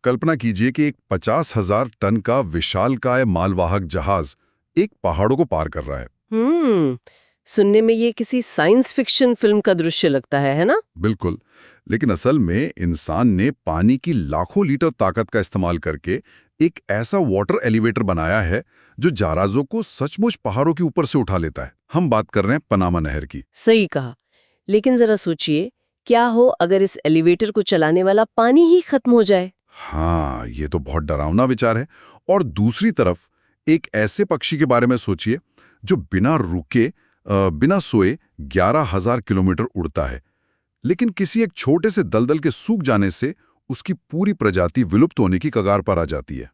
कल्पना कीजिए कि एक 50,000 टन का विशालकाय मालवाहक जहाज एक पहाड़ों को पार कर रहा है। हम्म सुनने में ये किसी साइंस फिक्शन फिल्म का दृश्य लगता है ना? बिल्कुल। लेकिन असल में इंसान ने पानी की लाखों लीटर ताकत का इस्तेमाल करके एक ऐसा वाटर एलिवेटर बनाया है जो जहाज़ों को सचमुच पहाड़ों के ऊपर से उठा लेता है। हम बात कर रहे हैं पनामा नहर की। सही कहा। लेकिन जरा सोचिए, क्या हो अगर इस एलिवेटर को चलाने वाला पानी ही खत्म हो जाए? हाँ, ये तो बहुत डरावना विचार है। और दूसरी तरफ एक ऐसे पक्षी के बारे में सोचिए जो बिना रुके बिना सोए 11,000 किलोमीटर उड़ता है, लेकिन किसी एक छोटे से दलदल के सूख जाने से उसकी पूरी प्रजाति विलुप्त होने की कगार पर आ जाती है।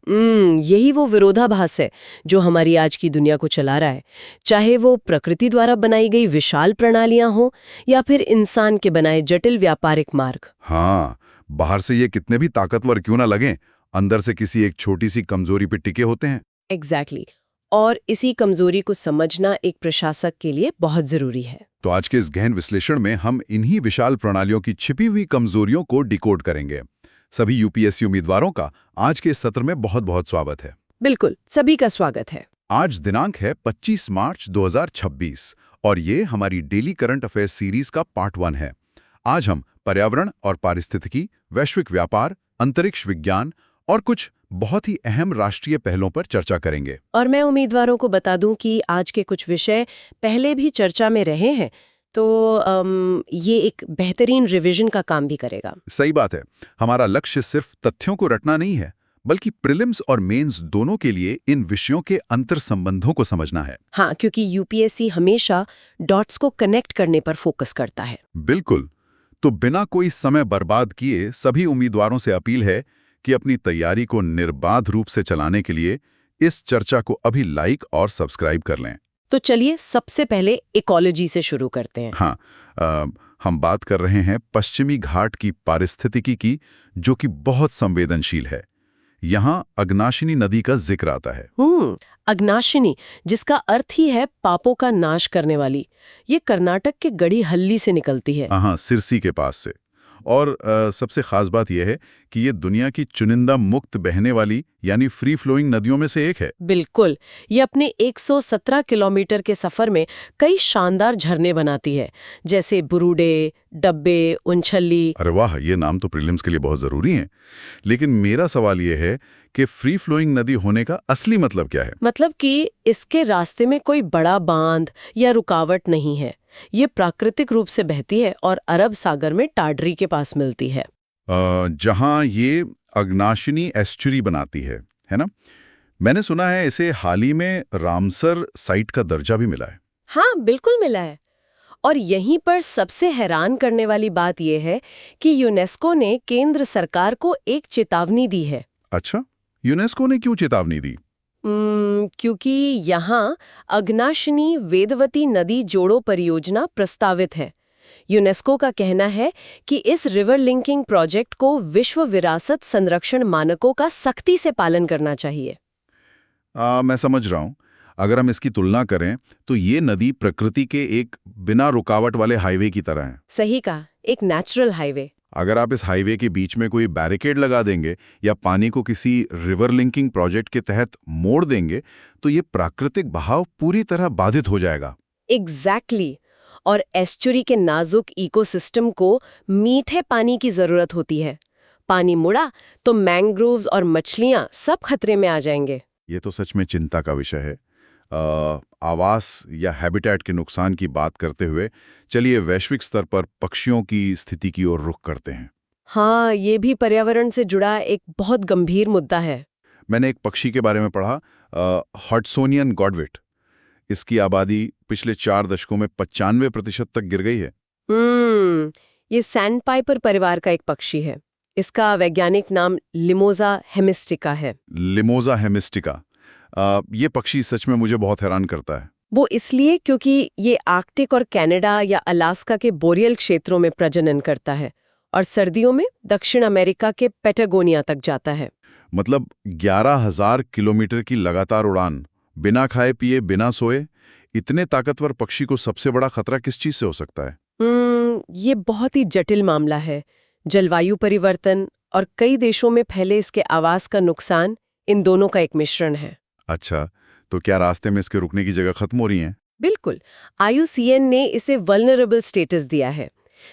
यही वो विरोधाभास है जो हमारी आज की दुनिया को चला रहा है। चाहे वो प्रकृति द्वारा बनाई गई विशाल प्रणालियां हो या फिर इंसान के बनाए जटिल व्यापारिक मार्ग। हाँ, बाहर से ये कितने भी ताकतवर क्यों ना लगें, अंदर से किसी एक छोटी सी कमजोरी पे टिके होते हैं। एग्जैक्टली। और इसी कमजोरी को समझना एक प्रशासक के लिए बहुत जरूरी है। तो आज के इस गहन विश्लेषण में हम इन्हीं विशाल प्रणालियों की छिपी हुई कमजोरियों को डिकोड करेंगे। सभी यूपीएससी उम्मीदवारों का आज के इस सत्र में बहुत बहुत स्वागत है। बिल्कुल, सभी का स्वागत है। आज दिनांक है 25 मार्च 2026 और ये हमारी डेली करंट अफेयर्स सीरीज का पार्ट 1 है। आज हम पर्यावरण और पारिस्थितिकी, वैश्विक व्यापार, अंतरिक्ष विज्ञान और कुछ बहुत ही अहम राष्ट्रीय पहलों पर चर्चा करेंगे। और मैं उम्मीदवारों को बता दूं कि आज के कुछ विषय पहले भी चर्चा में रहे हैं, तो ये एक बेहतरीन रिवीजन का काम भी करेगा। सही बात है। हमारा लक्ष्य सिर्फ तथ्यों को रटना नहीं है, बल्कि प्रीलिम्स और मेंस दोनों के लिए इन विषयों के अंतर संबंधों को समझना है। हाँ, क्योंकि यूपीएससी हमेशा डॉट्स को कनेक्ट करने पर फोकस करता है। बिल्कुल। तो बिना कोई समय बर्बाद किए सभी उम्मीदवारों से अपील है कि अपनी तैयारी को निर्बाध रूप से चलाने के लिए इस चर्चा को अभी लाइक और सब्सक्राइब कर लें। तो चलिए सबसे पहले इकोलॉजी से शुरू करते हैं। हाँ, हम बात कर रहे हैं पश्चिमी घाट की पारिस्थितिकी की, जो कि बहुत संवेदनशील है। यहाँ अग्नाशिनी नदी का जिक्र आता है। अग्नाशिनी, जिसका अर्थ ही है पापों का नाश करने वाली। ये कर्नाटक के गढ़ीहल्ली से निकलती है। हाँ, सिरसी के पास से। और सबसे खास बात यह है कि ये दुनिया की चुनिंदा मुक्त बहने वाली यानी फ्री फ्लोइंग नदियों में से एक है। बिल्कुल। ये अपने 117 किलोमीटर के सफर में कई शानदार झरने बनाती है, जैसे बुरुडे, डब्बे, उनछल्ली। अरे वाह, ये नाम तो प्रीलिम्स के लिए बहुत जरूरी हैं। लेकिन मेरा सवाल ये है कि फ्री फ्लोइंग नदी होने का असली मतलब क्या है? मतलब कि इसके रास्ते में कोई बड़ा बांध या रुकावट नहीं है। ये प्राकृतिक रूप से बहती है और अरब सागर में टाडरी के पास मिलती है। जहां ये अग्नाशिनी एस्चुरी बनाती है ना? मैंने सुना है इसे हाल ही में रामसर साइट का दर्जा भी मिला है। हाँ, बिल्कुल मिला है। और यहीं पर सबसे हैरान करने वाली बात यह है कि यूनेस्को ने केंद्र सरकार को एक चेतावनी दी है। अच्छा, यूनेस्को ने क्यों चेतावनी दी? क्योंकि यहाँ अग्नाशिनी वेदवती नदी जोड़ो परियोजना प्रस्तावित है। यूनेस्को का कहना है कि इस रिवर लिंकिंग प्रोजेक्ट को विश्व विरासत संरक्षण मानकों का सख्ती से पालन करना चाहिए। मैं समझ रहा हूँ। अगर हम इसकी तुलना करें तो ये नदी प्रकृति के एक बिना रुकावट वाले हाईवे की तरह है। सही कहा, एक नेचुरल हाईवे। अगर आप इस हाईवे के बीच में कोई बैरिकेड लगा देंगे या पानी को किसी रिवर लिंकिंग प्रोजेक्ट के तहत मोड़ देंगे तो ये प्राकृतिक बहाव पूरी तरह बाधित हो जाएगा। एग्जैक्टली। और एस्चुरी के नाजुक इकोसिस्टम को मीठे पानी की जरूरत होती है। पानी मुड़ा तो मैंग्रोव्स और मछलियां सब खतरे में आ जाएंगे। ये तो सच में चिंता का विषय है। आवास या हैबिटेट के नुकसान की बात करते हुए चलिए वैश्विक स्तर पर पक्षियों की स्थिति की ओर रुख करते हैं। हाँ, ये भी पर्यावरण से जुड़ा एक बहुत गंभीर मुद्दा है। मैंने एक पक्षी के बारे में पढ़ा, हडसोनियन गॉडविट। इसकी आबादी पिछले 4 दशकों में 95% तक गिर गई है। ये सैंडपाइपर परिवार का एक पक्षी है। इसका वैज्ञानिक नाम लिमोजा हेमिस्टिका है। लिमोजा हेमिस्टिका। ये पक्षी सच में मुझे बहुत हैरान करता है। वो इसलिए क्योंकि ये आर्कटिक और कनाडा या अलास्का के बोरियल क्षेत्रों में प्रजनन करता है और सर्दियों में दक्षिण अमेरिका के पेटागोनिया तक जाता है। मतलब 11,000 किलोमीटर की लगातार उड़ान, बिना खाए पिए, बिना सोए। इतने ताकतवर पक्षी को सबसे बड़ा खतरा किस चीज से हो सकता है? ये बहुत ही जटिल मामला है। जलवायु परिवर्तन, और कई देशों में फैले इसके आवास का नुकसान इन दोनों का एक मिश्रण है। अच्छा, तो क्या रास्ते में इसके रुकने की जगह खत्म हो रही हैं? बिल्कुल, IUCN ने इसे वल्नरेबल स्टेटस दिया है।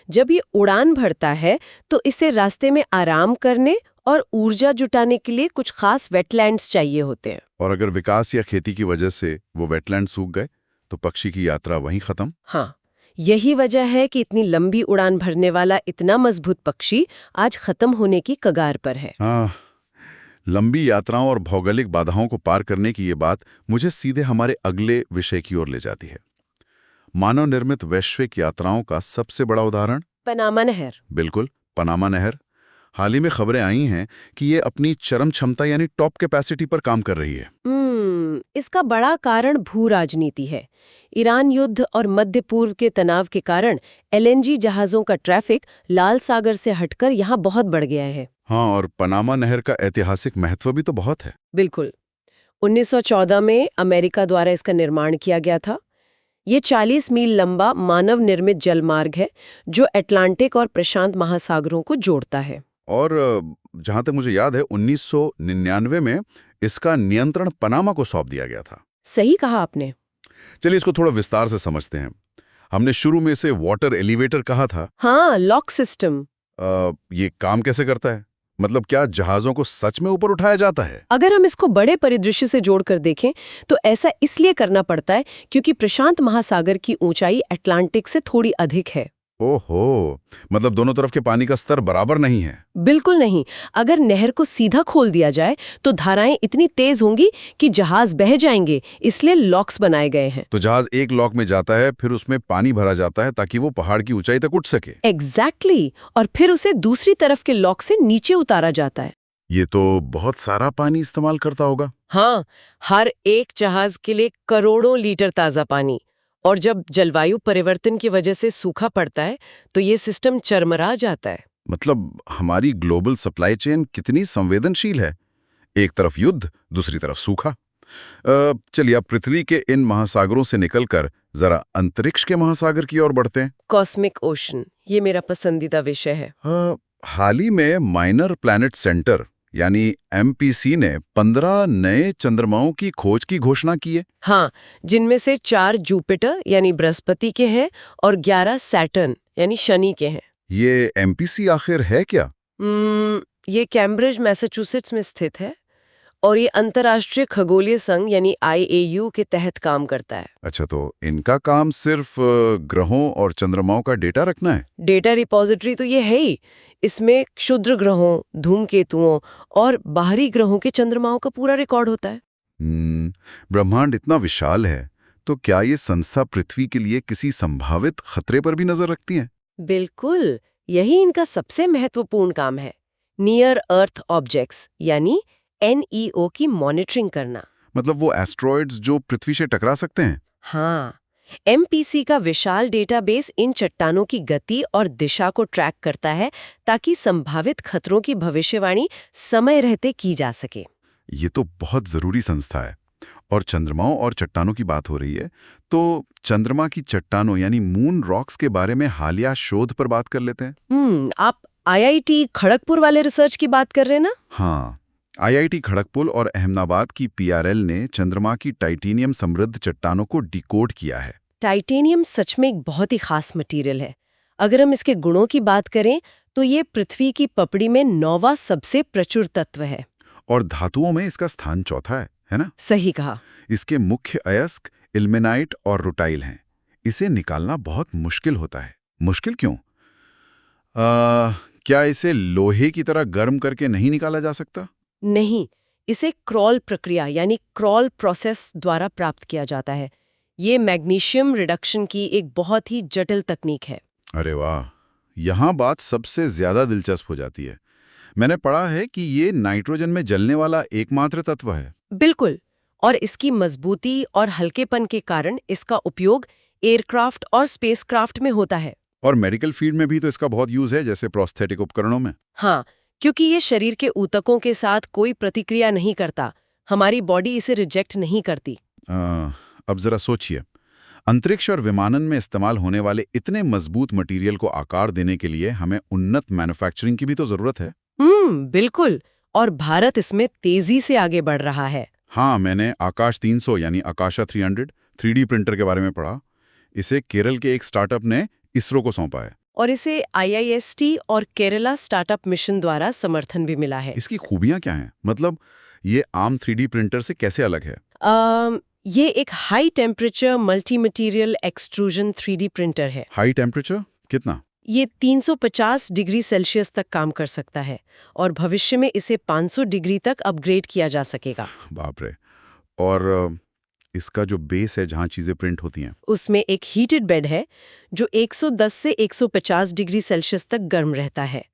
जब ये उड़ान भरता है तो इसे रास्ते में आराम करने और ऊर्जा जुटाने के लिए कुछ खास वेटलैंड्स चाहिए होते हैं। और अगर विकास या खेती की वजह से वो वेटलैंड सूख गए तो पक्षी की यात्रा वहीं खत्म? हाँ, यही वजह है कि इतनी लंबी उड़ान भरने वाला इतना मजबूत पक्षी आज खत्म होने की कगार पर है। हाँ, लंबी यात्राओं और भौगोलिक बाधाओं को पार करने की ये बात मुझे सीधे हमारे अगले विषय की ओर ले जाती है। मानव निर्मित वैश्विक यात्राओं का सबसे बड़ा उदाहरण? पनामा नहर। बिल्कुल, पनामा नहर। हाल ही में खबरें आई हैं कि ये अपनी चरम क्षमता यानी टॉप कैपेसिटी पर काम कर रही है। इसका बड़ा कारण भू राजनीति है। ईरान युद्ध और मध्य पूर्व के तनाव के कारण LNG जहाजों का ट्रैफिक लाल सागर से हटकर यहाँ बहुत बढ़ गया है। हाँ, और पनामा नहर का ऐतिहासिक महत्व भी तो बहुत है। बिल्कुल, 1914 में अमेरिका द्वारा इसका निर्माण किया गया था। ये 40 मील लंबा मानव निर्मित जलमार्ग है जो अटलांटिक और प्रशांत महासागरों को जोड़ता है। और जहां तक मुझे याद है 1999 में इसका नियंत्रण पनामा को सौंप दिया गया था। सही कहा आपने। चलिए इसको थोड़ा विस्तार से समझते हैं। हमने शुरू में इसे वाटर एलिवेटर कहा था। हाँ, लॉक सिस्टम। ये काम कैसे करता है? मतलब क्या जहाजों को सच में ऊपर उठाया जाता है? अगर हम इसको बड़े परिदृश्य से जोड़कर देखें तो ऐसा इसलिए करना पड़ता है क्योंकि प्रशांत महासागर की ऊंचाई अटलांटिक से थोड़ी अधिक है। ओहो, मतलब दोनों तरफ के पानी का स्तर बराबर नहीं है? बिल्कुल नहीं। अगर नहर को सीधा खोल दिया जाए तो धाराएं इतनी तेज होंगी कि जहाज बह जाएंगे, इसलिए लॉक्स बनाए गए हैं। तो जहाज एक लॉक में जाता है, फिर उसमें पानी भरा जाता है ताकि वो पहाड़ की ऊंचाई तक उठ सके। एग्जैक्टली, और फिर उसे दूसरी तरफ के लॉक से नीचे उतारा जाता है। ये तो बहुत सारा पानी इस्तेमाल करता होगा। हाँ, हर एक जहाज के लिए करोड़ों लीटर ताज़ा पानी। और जब जलवायु परिवर्तन की वजह से सूखा पड़ता है तो ये सिस्टम चरमरा जाता है। मतलब हमारी ग्लोबल सप्लाई चेन कितनी संवेदनशील है। एक तरफ युद्ध, दूसरी तरफ सूखा। चलिए अब पृथ्वी के इन महासागरों से निकलकर जरा अंतरिक्ष के महासागर की ओर बढ़ते हैं। कॉस्मिक ओशन, ये मेरा पसंदीदा विषय है। हाल ही में माइनर प्लैनेट सेंटर यानी MPC ने 15 नए चंद्रमाओं की खोज की घोषणा की है। हाँ, जिनमें से 4 जुपिटर यानी बृहस्पति के हैं और 11 सैटर्न यानी शनि के हैं। ये MPC आखिर है क्या? ये कैम्ब्रिज मैसाचुसेट्स में स्थित है और ये अंतर्राष्ट्रीय खगोलीय संघ यानी IAU के तहत काम करता है। अच्छा, तो इनका काम सिर्फ ग्रहों और चंद्रमाओं का डेटा रखना है? डेटा रिपोजिटरी तो ये है ही। इसमें क्षुद्र ग्रहों, धूमकेतुओं और बाहरी ग्रहों के चंद्रमाओं का पूरा रिकॉर्ड होता है। ब्रह्मांड इतना विशाल है, तो क्या ये संस्था पृथ्वी के लिए किसी संभावित खतरे पर भी नजर रखती है? बिल्कुल, यही इनका सबसे महत्वपूर्ण काम है, नियर अर्थ ऑब्जेक्ट्स यानी NEO की मॉनिटरिंग करना। मतलब वो एस्ट्रॉइड्स जो पृथ्वी से टकरा सकते हैं? हाँ, MPC का विशाल डेटाबेस इन चट्टानों की गति और दिशा को ट्रैक करता है ताकि संभावित खतरों की भविष्यवाणी समय रहते की जा सके। ये तो बहुत जरूरी संस्था है। और चंद्रमाओं और चट्टानों की बात हो रही है, तो चंद्रमा की चट्टानों यानी मून रॉक्स के बारे में हालिया शोध पर बात कर लेते हैं। आप IIT खड़गपुर वाले रिसर्च की बात कर रहे हैं ना? हाँ, IIT खड़गपुर और अहमदाबाद की PRL ने चंद्रमा की टाइटेनियम समृद्ध चट्टानों को डिकोड किया है। टाइटेनियम सच में एक बहुत ही खास मटेरियल है। अगर हम इसके गुणों की बात करें तो ये पृथ्वी की पपड़ी में 9वां सबसे प्रचुर तत्व है। और धातुओं में इसका स्थान चौथा है ना? सही कहा। इसके मुख्य अयस्क इल्मेनाइट और रुटाइल हैं। इसे निकालना बहुत मुश्किल होता है। मुश्किल क्यों? क्या इसे लोहे की तरह गर्म करके नहीं निकाला जा सकता? नहीं, इसे क्रॉल प्रक्रिया यानी क्रॉल प्रोसेस द्वारा प्राप्त किया जाता है। ये मैग्नीशियम रिडक्शन की एक बहुत ही जटिल तकनीक है। अरे वाह, यहाँ बात सबसे ज्यादा दिलचस्प हो जाती है। मैंने पढ़ा है कि ये नाइट्रोजन में जलने वाला एकमात्र तत्व है। बिल्कुल, और इसकी मजबूती और हल्केपन के कारण इसका उपयोग एयरक्राफ्ट और स्पेसक्राफ्ट में होता है। और मेडिकल फील्ड में भी तो इसका बहुत यूज है, जैसे प्रोस्थेटिक उपकरणों में। हाँ, क्योंकि ये शरीर के ऊतकों के साथ कोई प्रतिक्रिया नहीं करता। हमारी बॉडी इसे रिजेक्ट नहीं करती। अब जरा सोचिए, अंतरिक्ष और विमानन में इस्तेमाल होने वाले इतने मजबूत मटेरियल को आकार देने के लिए हमें उन्नत मैन्युफैक्चरिंग की भी तो जरूरत है। बिल्कुल। और भारत इसमें तेजी से आगे बढ़ रहा है। हाँ, मैंने आकाश 300 यानी आकाशा 300 3D प्रिंटर के बारे में पढ़ा। इसे केरल के एक स्टार्टअप ने इसरो को सौंपा है। और इसे IIST और केरला स्टार्टअप मिशन द्वारा समर्थन भी मिला है। इसकी खूबियां क्या हैं? मतलब ये आम 3D प्रिंटर से कैसे अलग है? ये एक high temperature multi material extrusion 3D printer है। हाई टेम्परेचर कितना? ये 350 डिग्री सेल्सियस तक काम कर सकता है और भविष्य में इसे 500 डिग्री तक अपग्रेड किया जा सकेगा। बाप रे। और इसका जो बेस है जहाँ चीज़ें प्रिंट होती हैं, उसमें एक हीटेड बेड है जो 110 से 150 डिग्री सेल्सियस तक गर्म रहता है।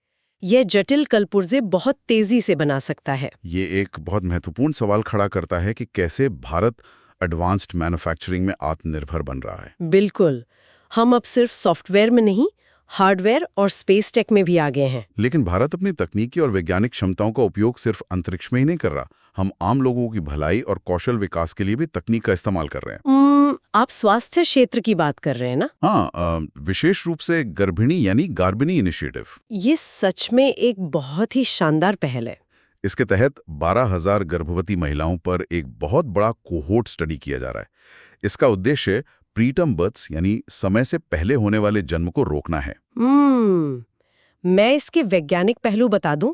यह जटिल कलपुर्जे बहुत तेजी से बना सकता है। ये एक बहुत महत्वपूर्ण सवाल खड़ा करता है कि कैसे भारत एडवांस्ड मैन्युफैक्चरिंग में आत्मनिर्भर बन रहा है। बिल्कुल। हम अब सिर्फ सॉफ्टवेयर में नहीं, हार्डवेयर और स्पेस टेक में भी आगे हैं। लेकिन भारत अपनी तकनीकी और वैज्ञानिक क्षमताओं का उपयोग सिर्फ अंतरिक्ष में ही नहीं कर रहा। हम आम लोगों की भलाई और कौशल विकास के लिए भी तकनीक का इस्तेमाल कर रहे हैं। आप स्वास्थ्य क्षेत्र की बात कर रहे हैं ना? हाँ, विशेष रूप से गर्भिणी यानी गार्बिनी इनिशिएटिव। ये सच में एक बहुत ही शानदार पहल है। इसके तहत 12,000 गर्भवती महिलाओं पर एक बहुत बड़ा कोहोर्ट स्टडी किया जा रहा है। इसका उद्देश्य प्रीटर्म बर्थ्स यानी समय से पहले होने वाले जन्म को रोकना है। मैं इसके वैज्ञानिक पहलू बता दूं।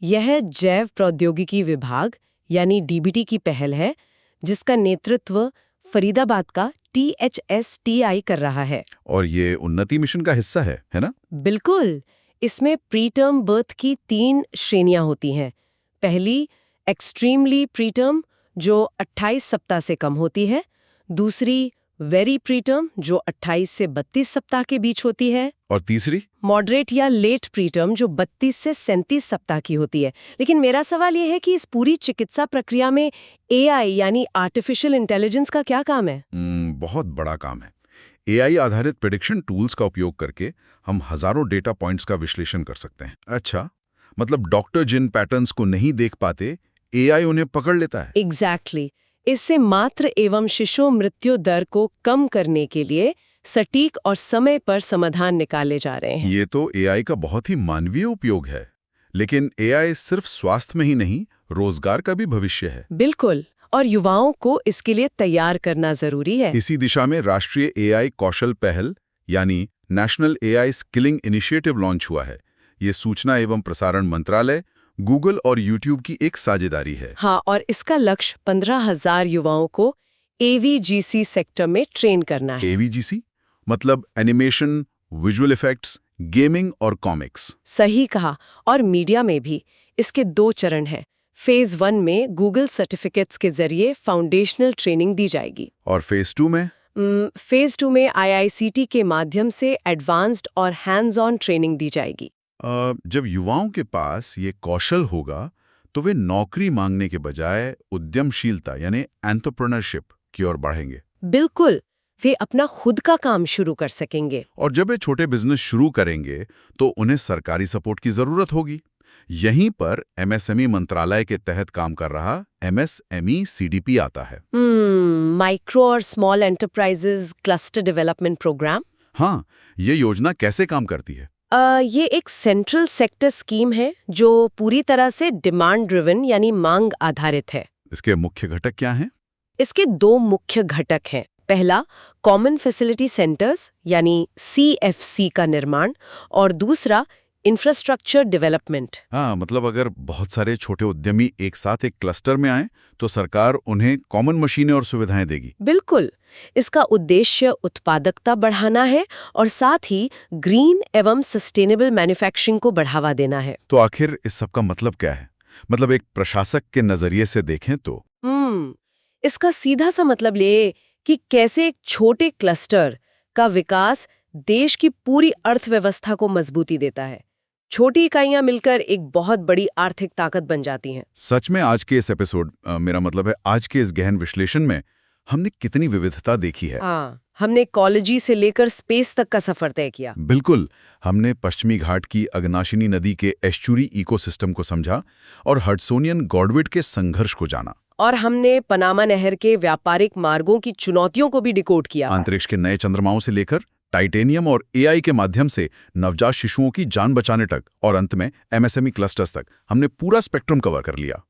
यह जैव प्रौद्योगिकी विभाग यानी DBT की पहल है, जिसका नेतृत्व फरीदाबाद का THSTI कर रहा है। और ये उन्नति मिशन का हिस्सा है ना? बिल्कुल। इसमें प्रीटर्म बर्थ की 3 श्रेणियां होती हैं। पहली एक्सट्रीमली प्रीटर्म जो 28 सप्ताह से कम होती है। दूसरी वेरी प्रीटर्म जो 28 से 32 सप्ताह के बीच होती है। और तीसरी मॉडरेट या लेट प्रीटर्म जो 32 से 37 सप्ताह की होती है। लेकिन मेरा सवाल यह है कि इस पूरी चिकित्सा प्रक्रिया में AI यानी आर्टिफिशियल इंटेलिजेंस का क्या काम है? बहुत बड़ा काम है। AI आधारित प्रेडिक्शन टूल्स का उपयोग करके हम हजारों डेटा पॉइंट्स का विश्लेषण कर सकते हैं। अच्छा, मतलब डॉक्टर जिन पैटर्न्स को नहीं देख पाते, AI उन्हें पकड़ लेता है। एग्जैक्टली। इससे मात्र एवं शिशु मृत्यु दर को कम करने के लिए सटीक और समय पर समाधान निकाले जा रहे हैं। ये तो AI का बहुत ही मानवीय उपयोग है। लेकिन AI सिर्फ स्वास्थ्य में ही नहीं, रोजगार का भी भविष्य है। बिल्कुल। और युवाओं को इसके लिए तैयार करना जरूरी है। इसी दिशा में राष्ट्रीय AI कौशल पहल यानी national AI skilling initiative launch हुआ है। ये सूचना एवं प्रसारण मंत्रालय, गूगल और YouTube की एक साझेदारी है। हाँ, और इसका लक्ष्य 15,000 युवाओं को AVGC सेक्टर में ट्रेन करना है। AVGC मतलब एनिमेशन, विजुअल इफेक्ट्स, गेमिंग और कॉमिक्स। सही कहा। और मीडिया में भी इसके 2 चरण हैं। फेज 1 में गूगल सर्टिफिकेट्स के जरिए फाउंडेशनल ट्रेनिंग दी जाएगी। और फेज 2 में? फेज 2 में IICT के माध्यम से एडवांस्ड और हैंड्स ऑन ट्रेनिंग दी जाएगी। जब युवाओं के पास ये कौशल होगा तो वे नौकरी मांगने के बजाय उद्यमशीलता यानी एंटरप्रेन्योरशिप की ओर बढ़ेंगे। बिल्कुल। वे अपना खुद का काम शुरू कर सकेंगे। और जब वे छोटे बिजनेस शुरू करेंगे तो उन्हें सरकारी सपोर्ट की जरूरत होगी। यहीं पर MSME मंत्रालय के तहत काम कर रहा MSME CDP आता है। माइक्रो और small enterprises cluster development programme. हाँ, ये योजना कैसे काम करती है? ये एक सेंट्रल सेक्टर स्कीम है जो पूरी तरह से डिमांड ड्रिवन यानी मांग आधारित है। इसके मुख्य घटक क्या हैं? इसके 2 मुख्य घटक हैं। पहला कॉमन फैसिलिटी सेंटर्स यानी CFC का निर्माण और दूसरा इंफ्रास्ट्रक्चर डेवलपमेंट। हाँ, मतलब अगर बहुत सारे छोटे उद्यमी एक साथ एक क्लस्टर में आए तो सरकार उन्हें कॉमन मशीनें और सुविधाएं देगी। बिल्कुल। इसका उद्देश्य उत्पादकता बढ़ाना है और साथ ही ग्रीन एवं सस्टेनेबल मैन्युफैक्चरिंग को बढ़ावा देना है। तो आखिर इस सब का मतलब क्या है? मतलब एक प्रशासक के नजरिए से देखें तो इसका सीधा सा मतलब ये कि कैसे एक छोटे क्लस्टर का विकास देश की पूरी अर्थव्यवस्था को मजबूती देता है। छोटी इकाइयां मिलकर एक बहुत बड़ी आर्थिक ताकत बन जाती हैं। सच में आज के इस एपिसोड मेरा मतलब है आज के इस गहन विश्लेषण में हमने कितनी विविधता देखी है। हाँ, हमने इकोलॉजी से लेकर स्पेस तक का सफर तय किया। बिल्कुल। हमने पश्चिमी घाट की अगनाशिनी नदी के एस्चुरी इकोसिस्टम को समझा और हडसोनियन गॉडविट के संघर्ष को जाना। और हमने पनामा नहर के व्यापारिक मार्गों की चुनौतियों को भी डिकोड किया। अंतरिक्ष के नए चंद्रमाओं से लेकर टाइटेनियम और एआई के माध्यम से नवजात शिशुओं की जान बचाने तक और अंत में एमएसएमई क्लस्टर्स तक हमने पूरा स्पेक्ट्रम कवर कर लिया।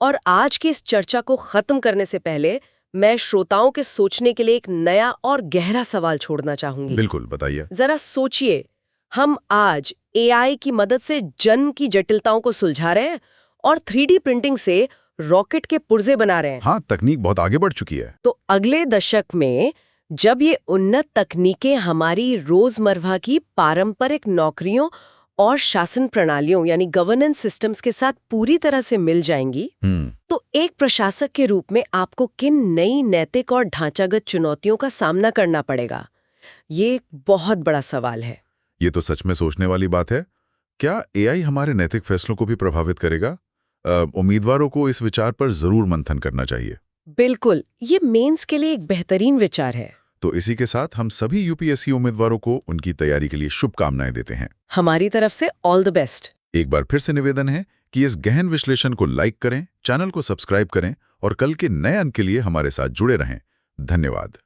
और आज की इस चर्चा को खत्म करने से पहले मैं श्रोताओं के सोचने के लिए एक नया और गहरा सवाल छोड़ना चाहूंगी। बिल्कुल, बताइए। जरा सोचिए, हम आज एआई की मदद से जन्म की जटिलताओं को सुलझा रहे हैं और 3D प्रिंटिंग से रॉकेट के पुर्जे बना रहे हैं। हाँ, तकनीक बहुत आगे बढ़ चुकी है। तो अगले दशक में जब ये उन्नत तकनीकें हमारी रोजमर्रा की पारंपरिक नौकरियों और शासन प्रणालियों यानी गवर्नेंस सिस्टम्स के साथ पूरी तरह से मिल जाएंगी, तो एक प्रशासक के रूप में आपको किन नई नैतिक और ढांचागत चुनौतियों का सामना करना पड़ेगा? ये एक बहुत बड़ा सवाल है। ये तो सच में सोचने वाली बात है। क्या एआई हमारे नैतिक फैसलों को भी प्रभावित करेगा? उम्मीदवारों को इस विचार पर जरूर मंथन करना चाहिए। बिल्कुल, ये मेंस के लिए एक बेहतरीन विचार है। तो इसी के साथ हम सभी यूपीएससी उम्मीदवारों को उनकी तैयारी के लिए शुभकामनाएं देते हैं। हमारी तरफ से ऑल द बेस्ट। एक बार फिर से निवेदन है कि इस गहन विश्लेषण को लाइक करें, चैनल को सब्सक्राइब करें और कल के नए अंक के लिए हमारे साथ जुड़े रहें। धन्यवाद।